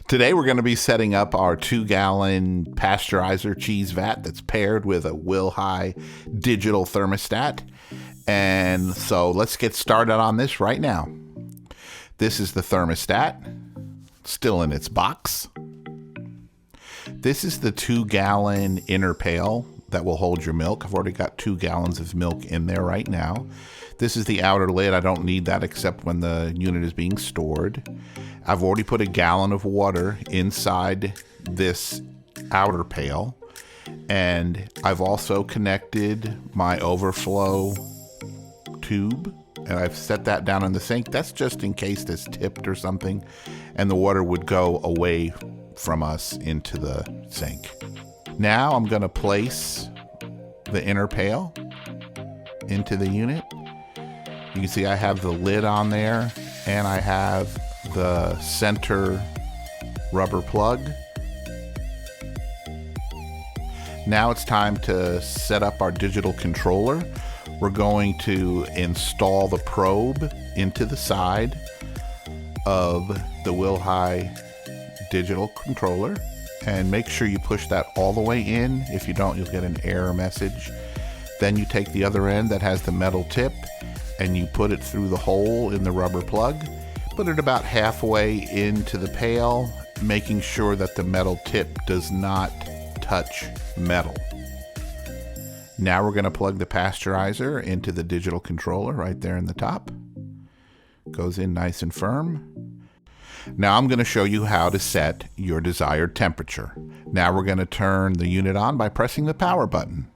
Today we're going to be setting up our 2-gallon Pasteurizer-Cheese vat that's paired with a Will-High digital thermostat. And so let's get started on this right now. This is the thermostat, still in its box. This is the 2-gallon inner pail that will hold your milk. I've already got 2 gallons of milk in there right now. This is the outer lid. I don't need that except when the unit is being stored. I've already put a gallon of water inside this outer pail, and I've also connected my overflow tube, and I've set that down in the sink. That's just in case this tipped or something and the water would go away from us into the sink. Now I'm going to place the inner pail into the unit. You can see I have the lid on there, and I have the center rubber plug. Now it's time to set up our digital controller. We're going to install the probe into the side of the Will-High digital controller, and make sure you push that all the way in. If you don't, you'll get an error message. Then you take the other end that has the metal tip and you put it through the hole in the rubber plug. Put it about halfway into the pail, making sure that the metal tip does not touch metal. Now we're going to plug the pasteurizer into the digital controller right there in the top. Goes in nice and firm. Now I'm going to show you how to set your desired temperature. Now we're going to turn the unit on by pressing the power button.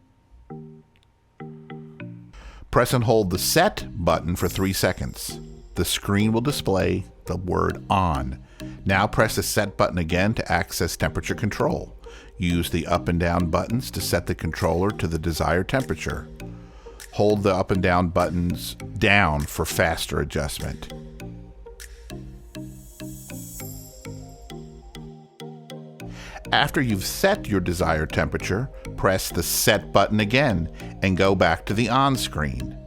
Press and hold the set button for 3 seconds. The screen will display the word on. Now press the set button again to access temperature control. Use the up and down buttons to set the controller to the desired temperature. Hold the up and down buttons down for faster adjustment. After you've set your desired temperature, press the set button again and go back to the on screen.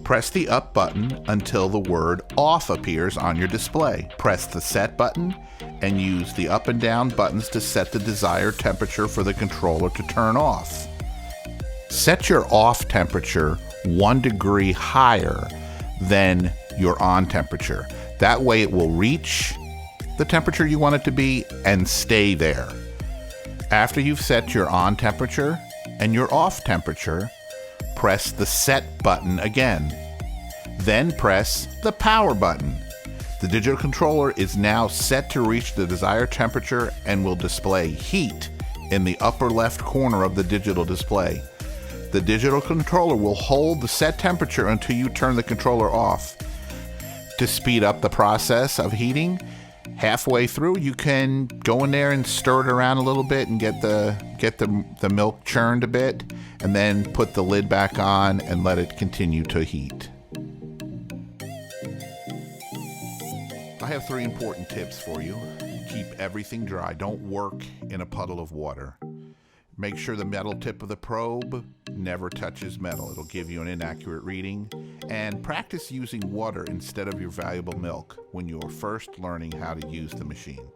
Press the up button until the word off appears on your display. Press the set button and use the up and down buttons to set the desired temperature for the controller to turn off. Set your off temperature 1 degree higher than your on temperature. That way it will reach the temperature you want it to be and stay there. After you've set your on temperature and your off temperature, press the set button again. Then press the power button. The digital controller is now set to reach the desired temperature and will display heat in the upper left corner of the digital display. The digital controller will hold the set temperature until you turn the controller off. To speed up the process of heating, halfway through you can go in there and stir it around a little bit and get the milk churned a bit, and then put the lid back on and let it continue to heat. I have 3 important tips for you. Keep everything dry. Don't work in a puddle of water. Make sure the metal tip of the probe never touches metal. It'll give you an inaccurate reading. And practice using water instead of your valuable milk when you're first learning how to use the machine.